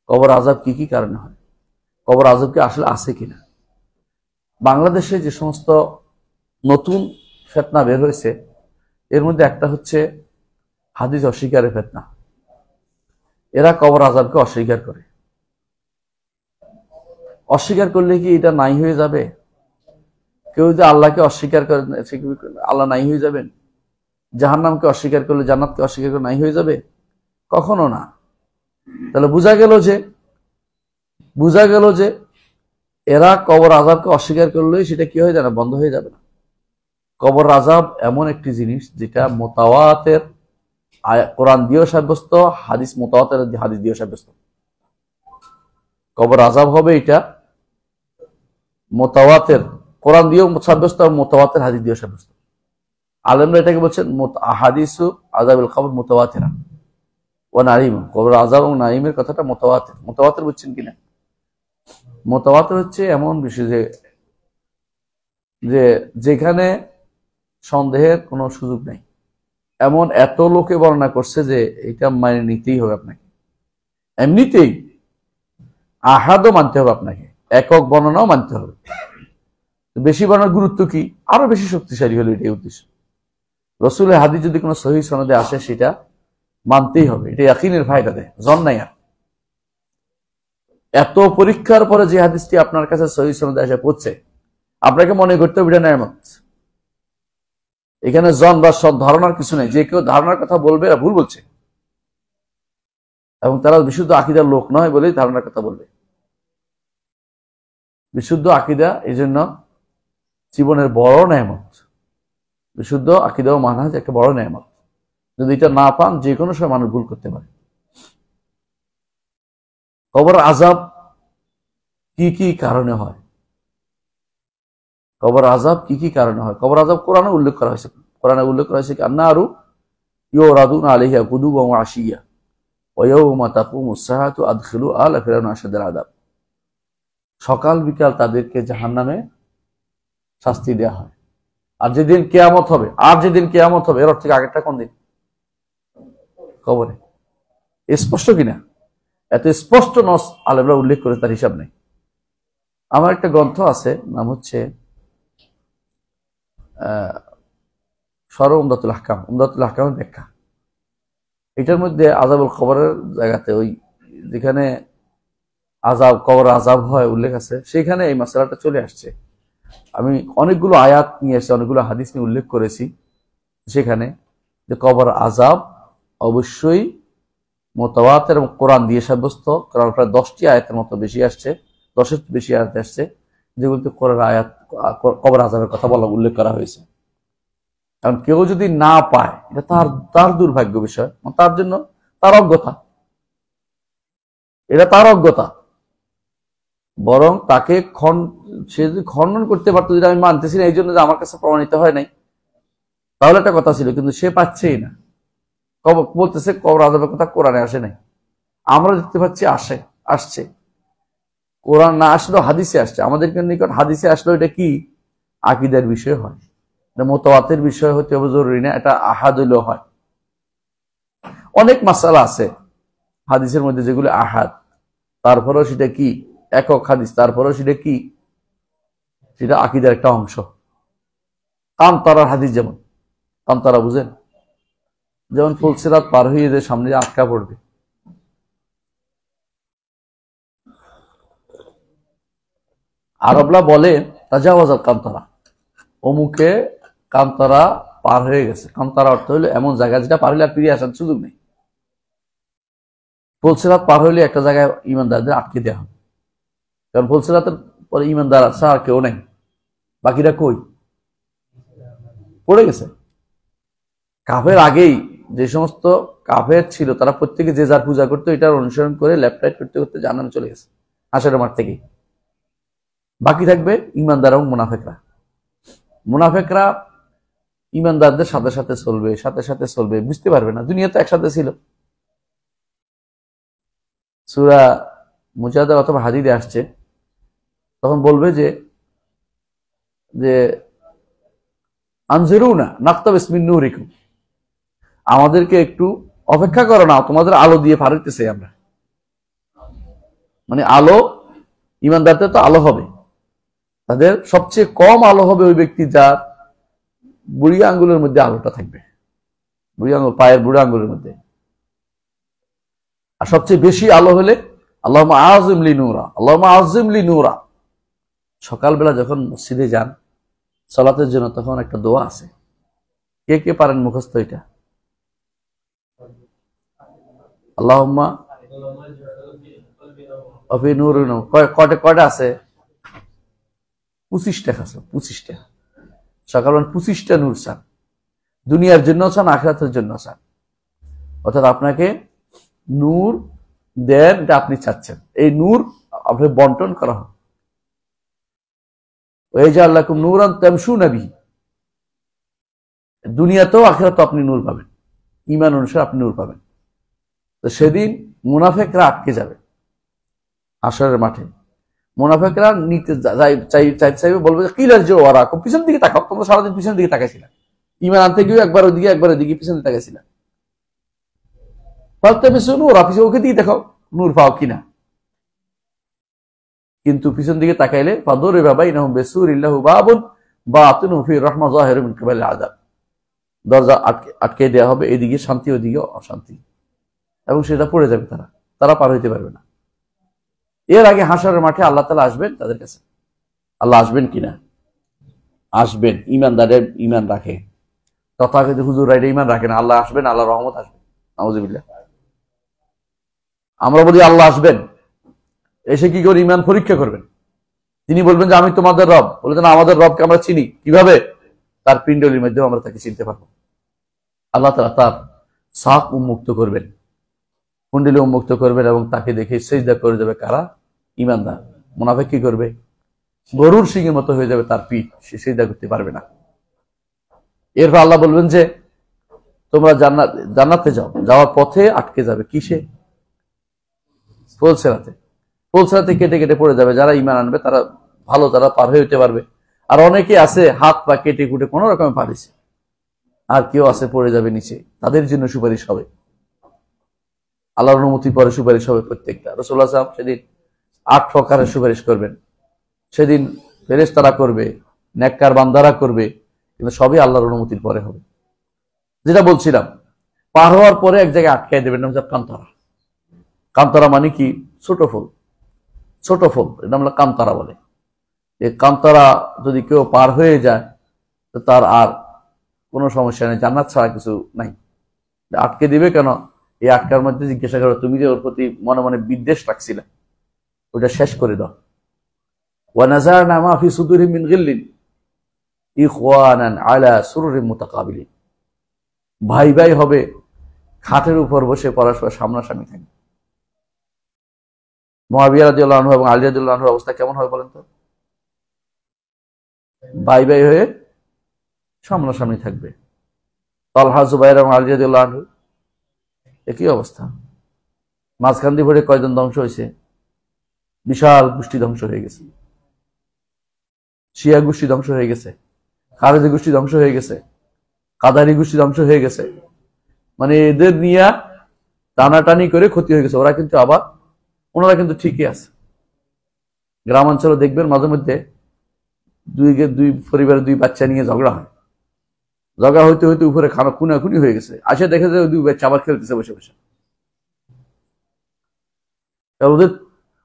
কবর আযাব কি কি কারণে হয়, কবর আযাব কি আসলে আছে কিনা। বাংলাদেশে যে সমস্ত নতুন ফিতনা বের হয়েছে এর মধ্যে একটা হচ্ছে হাদিস অস্বীকারের ফিতনা। এরা কবর আযাবকে অস্বীকার করে। অস্বীকার করলে কি এটা নাই হয়ে যাবে? কেউ যদি আল্লাহকে অস্বীকার করে আল্লাহ নাই হয়ে যাবেন? জাহান্নামকে অস্বীকার করলে জান্নাতকে অস্বীকার করে নাই হয়ে যাবে? কখনো না। তাহলে বোঝা গেল যে এরা কবর আযাবকে অস্বীকার করলেই সেটা কি হয়ে যাবে? বন্ধ হয়ে যাবে না। কবর আযাব এমন একটি জিনিস যেটা মুতাওয়াতির, কোরআন দিয়েও সাব্যস্ত, হাদিস মুতাওয়াতির হাদিস দিয়েও সাব্যস্ত। কবর আযাব হবে এটা মুতাওয়াতির, কোরআন দিয়েও সাব্যস্ত আর মুতাওয়াতির হাদিস দিয়েও সাব্যস্ত। আলেমরা এটাকে বলছেন আহাদিসু আযাবিল কবর মুতাওয়াতিরা ওয়া নাঈম। কবর আযাব এবং নাঈমের কথাটা মুতাওয়াতির। মুতাওয়াতির বুঝছেন কিনা? মুতাওয়াতির হচ্ছে এমন বিষয় যে যেখানে সন্দেহের কোনো সুযোগ নেই, এমন এত লোকে বর্ণনা করছে যে এটা মানে নিতেই হবে আপনাকে। এমনিতেই আহাদও মানতে হবে আপনাকে, একক বর্ণনাও মানতে হবে। বেশি বর্ণনার গুরুত্ব কি? আরো বেশি শক্তিশালী হলো, এটাই উদ্দেশ্য। রাসূলের হাদিস যদি কোনো সহিহ সনদে আসে সেটা মানতেই হবে, এটা ইয়াকিনের ফায়দা দেয়, জন নাই। আর এত পরীক্ষার পরে যে হাদিসটি আপনার কাছে সহিহ সনদে এসে পড়ছে, আপনাকে মনে করতে হবে এটা নেয়ামত। এখানে জন বা ধারণার কিছু নেই। যে কেউ ধারণার কথা বলবে এরা ভুল বলছে, এবং তারা বিশুদ্ধ আকীদার লোক নয় বলেই ধারণার কথা বলবে। বিশুদ্ধ আকীদা এই জন্য জীবনের বড় নেয়ামত। বিশুদ্ধ আকীদা ও মানহাজ একটা বড় নেয়ামত। যদি এটা না পান যে কোনো সময় মানুষ ভুল করতে পারে। কবর আযাব কি কি কারণে হয়? কবর আযাব কি কি কারণে হয়? কবর আযাব কোরআনে উল্লেখ করা হয়েছে। কোরআনে উল্লেখ করা হয়েছে আন্নারু ইউরাদুনা আলাইহা গুদুওয়া ওয়া আশিয়া ওয়া ইয়াওমা তাকুমুস সাআতু আদখিলু আলা ফিরআউনা আশাদাল আযাব। সকাল বিকাল তাদেরকে জাহান্নামে শাস্তি দেওয়া হয়। আর যেদিন কিয়ামত হবে, এর অর্থ আগেরটা কোন দিন? কবরে। স্পষ্ট কিনা? এত স্পষ্ট নস আলেমরা উল্লেখ করে তার হিসাব নেই। আমার একটা গ্রন্থ আছে, নাম হচ্ছে উমদাতুল আহকাম, উমদাতুল আহকামের ব্যাখ্যা। এটার মধ্যে আযাবুল কবরের জায়গাতে, ওই যেখানে কবর আযাব হয় উল্লেখ আছে, সেখানে এই মাসআলাটা চলে আসছে। আমি অনেকগুলো আয়াত নিয়ে এসে অনেকগুলো হাদিস নিয়ে উল্লেখ করেছি সেখানে, যে কবর আযাব অবশ্যই মুতাওয়াতির এবং কোরআন দিয়ে সাব্যস্ত। কারণ প্রায় 10টি আয়াতের মতো বেশি আসছে, 10-এর বেশি আয়াত আসছে যেগুলোতে কোরআন আয়াত কবর আযাবের কথা বলা উল্লেখ করা হয়েছে। কারণ কেউ যদি না পায় এটা তার দুর্ভাগ্য বিষয়, তার জন্য তার অজ্ঞতা, এটা তার অজ্ঞতা। বরং তাকে সে যদি খণ্ডন করতে পারতো, যদি আমি মানতেছি না এই জন্য যে আমার কাছে প্রমাণিত হয় নাই, তাহলে একটা কথা ছিল। কিন্তু সে পাচ্ছেই না, বলতেছে কবর আযাবের কথা কোরআনে আসে নাই। আমরা দেখতে পাচ্ছি আসছে। কোরআন না আসলেও হাদিসে আসছে। আমাদের নিকট হাদিসে আসলেও এটা কি আকীদার বিষয় হয়, এটা মুতাওয়াতির বিষয় হতে হবে জরুরি না, এটা আহাদ হইলেও হয়। অনেক মাসালা আছে হাদিসের মধ্যে যেগুলো আহাদ, তারপরেও সেটা কি একক হাদিস, তারপরেও সেটা কি, সেটা আকীদার একটা অংশ। কান্তারার হাদিস, যেমন কান্তারা বুঝেন, যেমন ফুলসিরাত পার হয়ে যে সামনে আটকা পড়বে, আরবরা বলে তাজাওয়াজাত কান্তারা, অমুকে কান্তারা পার হয়ে গেছে। কান্তারা অর্থ হলো এমন জায়গা যেটা পার হলে আর ফিরে আসার সুযোগ নেই। ফুলসিরাত পার হইলে একটা জায়গায় ইমানদারদের আটকে দেওয়া হবে, কারণ ফুলসিরাতের পরে ইমানদার আছে আর কেউ নেই, বাকিরা কই? পড়ে গেছে। কাফের আগেই যে সমস্ত কাফের ছিল তারা প্রত্যেকে যে যার পূজা করতো, এটার অনুসরণ করে লেফট করতে করতে জাহান্নামে চলে গেছে হাসরের মাঠ থেকে। বাকি থাকবে ইমানদার এবং মুনাফেকরা ইমানদারদের সাথে সাথে চলবে, বুঝতে পারবে না দুনিয়া তো একসাথে ছিল। সূরা মুজাদালা অথবা হাদিদে আসছে, তখন বলবে যে আনজিরুনা নাকতাবিস মিন নূরিকুম, আমাদেরকে একটু অপেক্ষা করো না, তোমাদের আলো দিয়ে পার হইতেছে আমরা। মানে আলো, ইমানদারদের তো আলো হবে, তাদের সবচেয়ে কম আলো হবে ওই ব্যক্তি যার বুড়ি আঙ্গুলের মধ্যে আলোটা থাকবে, বুড়ি আঙ্গুল, পায়ের বুড়ি আঙ্গুলের মধ্যে। আর সবচেয়ে বেশি আলো হলে আল্লাহুম্মা আযিম লি নূরা, আল্লাহুম্মা আযিম লি নূরা। সকালবেলা যখন মসজিদে যান সালাতের জন্য, তখন একটা দোয়া আছে, কে কে পারেন মুখস্থ এটা? আল্লাহুম্মা ফি নূরিন, কয়টা আছে? 25টা আছে, 25টা। সকালবেলা 25টা নূর চান, দুনিয়ার জন্য চান, আখিরাতের জন্য চান। অর্থাৎ আপনাকে নূর দেন, এটা আপনি চাচ্ছেন, এই নূর আপনি বন্টন করা হয়। ওয়াইজাল লাকুম নূরান তামশুনা বিহি, দুনিয়াতেও আখিরাতেও আপনি নূর পাবেন, ঈমান অনুসারে আপনি নূর পাবেন। তো সেদিন মুনাফিকরা আটকে যাবে হাশরের মাঠে। মুনাফিকরা নিতে চাইবে, বলবে যে কিলার যে ওরা পিছন দিকে তাকাও, তোমরা সারাদিন পিছনের দিকে তাকাইছিল, ঈমান আনতে গিয়ে একবার ওদিকে একবার ওদিকে পিছনে তাকাইছিল। ওরা পিছনে ওকে দিয়ে দেখাও নূর পাও কিনা। কিন্তু পিছন দিকে তাকাইলে দরজা আটকে দেওয়া হবে, এদিকে শান্তি ওদিকে অশান্তি, এবং সেটা পড়ে যাবে, তারা পার হইতে পারবে না। এর আগে হাশরের মাঠে আল্লাহ তাআলা আসবেন তাদের কাছে। আল্লাহ আসবেন কিনা? আসবেন। ঈমানদারের ঈমান রাখে, তথাকথিত হুজুর এটা ঈমান রাখে না। আল্লাহ আসবেন, আল্লাহ রহমত আসবে, নাউযুবিল্লাহ। আমরা বলি আল্লাহ আসবেন, এসে কি করে ঈমান পরীক্ষা করবেন। তিনি বলবেন যে আমি তোমাদের রব, বলবেন আমাদের রবকে আমরা চিনি কিভাবে? তার পিণ্ডলির মাধ্যমে আমরা তাকে চিনতে পারবো। আল্লাহ তাআলা তার সাক উন্মুক্ত করবেন, কুণ্ডলী উন্মুক্ত করবেন, এবং তাকে দেখে সিজদা করে দেবে কারা? ঈমানদার। মুনাফিক কি করবে? গরুর শিংয়ের মতো হয়ে যাবে তার পিঠ, সে সিজদা করতে পারবে না। এরপর আল্লাহ বলবেন যে তোমরা জান্নাতে যাও, যাওয়ার পথে আটকে যাবে কিসে? পোলসেরাতে কেটে কেটে পড়ে যাবে। যারা ঈমান আনবে তারা ভালো, তারা পার হয়ে যেতে পারবে। আর অনেকে আছে হাত পা কেটে কুটে কোন রকমে পারিছে, আর কেউ আছে পড়ে যাবে নিচে, তাদের জন্য সুপারিশ হবে, আল্লাহর অনুমতি পরে সুপারিশ হবে প্রত্যেকটা। রাসূলুল্লাহ সাল্লাল্লাহু আলাইহি ওয়াসাল্লাম সেদিন 8 প্রকারের সুপারিশ করবেন। সেদিন ফেরেশতারা করবে, নেককার বান্দারা করবে, কিন্তু সবই আল্লাহর অনুমতির পরে হবে। যেটা বলছিলাম, পার হওয়ার পরে এক জায়গায় আটকায় দেবেন, নাম হচ্ছে কান্তরা। কান্তরা মানে কি? ছোট ফুল, ছোট ফুল, এটা আমরা কান্তরা বলে। এই কান্তরা যদি কেউ পার হয়ে যায় তো তার আর কোনো সমস্যা নেই, জান্নাত ছাড়া কিছু নাই। আটকে দিবে কেন? এই আটকার মধ্যে জিজ্ঞাসা করো তুমি যে ওর প্রতি মনে মনে বিদ্বেষ রাখছিলে, ওটা শেষ করে দাও। ওয়ানাযারনা মা ফি সুদুরিহিম মিন গিল্লিন ইখওয়ানান আলা সুরুরিন মুতাকাবিলিন, ভাই ভাই হবে, খাটের উপর বসে পরস্পর সামনাসামনি থাকবে। মুআবিয়া রাদিয়াল্লাহু আনহু এবং আলী রাদিয়াল্লাহু আনহুর অবস্থা কেমন হবে বলেন তো? ভাই ভাই হয়ে সামনাসামনি থাকবে। তালহা জুবাইর এবং আলী রাদিয়াল্লাহু আনহু একই অবস্থা। মাঝখান দিয়ে ভরে কয়জন ধ্বংস হয়েছে? বিশাল গোষ্ঠী ধ্বংস হয়ে গেছে, শিয়া গোষ্ঠী ধ্বংস হয়ে গেছে, খারেজি গোষ্ঠী ধ্বংস হয়ে গেছে, কাদারি গোষ্ঠী ধ্বংস হয়ে গেছে। মানে এদের নিয়ে টানাটানি করে ক্ষতি হয়ে গেছে। ওরা কিন্তু আবার ওনারা কিন্তু ঠিকই আছে। গ্রামাঞ্চলে দেখবেন মাঝে মধ্যে দুই পরিবারের দুই বাচ্চা নিয়ে ঝগড়া হয়, ঝগড়া হইতে হইতে উপরে খানা খুনাখুনি হয়ে গেছে, আসে দেখে যায় দুই বাচ্চা আবার খেলতেছে বসে বসে।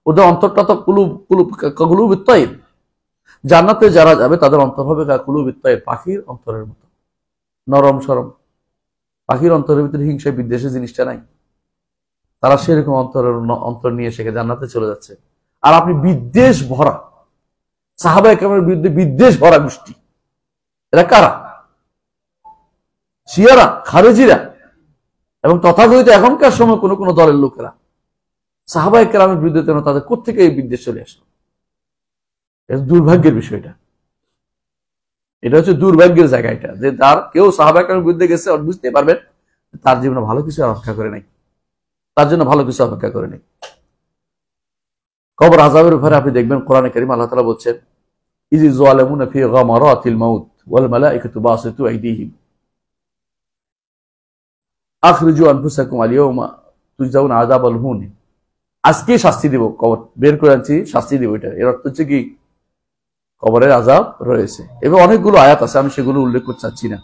ওদের অন্তরটা তো কুলুব তাইর। জান্নাতে যারা যাবে তাদের অন্তর হবে কুলুব তাইর, পাখির অন্তরের মতো নরম সরম। পাখির অন্তরের ভিতরে হিংসা বিদ্বেষের জিনিসটা নাই, তারা সেরকম অন্তর নিয়ে সেখানে জান্নাতে চলে যাচ্ছে। আর আপনি বিদ্বেষ ভরা, সাহাবায়ে কেরামের বিরুদ্ধে বিদ্বেষ ভরা গোষ্ঠী, এরা কারা? শিয়ারা, খারেজিরা এবং তথাকথিত এখনকার সময় কোন কোন দলের লোকেরা। সাহাবায়ে কেরামের বিরুদ্ধে যেন তাদের কোত্থেকে এই বিদ্বেষ চলে আসলো? এটা দুর্ভাগ্যের বিষয়টা, এটা হচ্ছে দুর্ভাগ্যের জায়গা এটা, যে তার কেউ সাহাবায়ে কেরামের বিরুদ্ধে গেছে, বুঝতে পারবেন তার জীবনে ভালো কিছু অপেক্ষা করে নাই, তার জন্য ভালো কিছু অপেক্ষা করে নাই। কবর আযাবের উপরে আপনি দেখবেন কোরআনে কারীম আল্লাহ তাআলা বলছেন ইযি যালিমুনা ফি গামারাতিল মাউত ওয়াল মালায়েকাতু বাসিতু আইদিহিম আখরিজু আনফুসাকুম আল ইয়াওমা তুজজাউনা আযাবাল হুন। আজকে শাস্তি দিব, কবর বের করে আনছি, শাস্তি দিব। এটা এর অর্থ হচ্ছে কি কবরের আযাব রয়েছে। এবং অনেকগুলো আয়াত আছে, আমি সেগুলো উল্লেখ করতে চাচ্ছি না।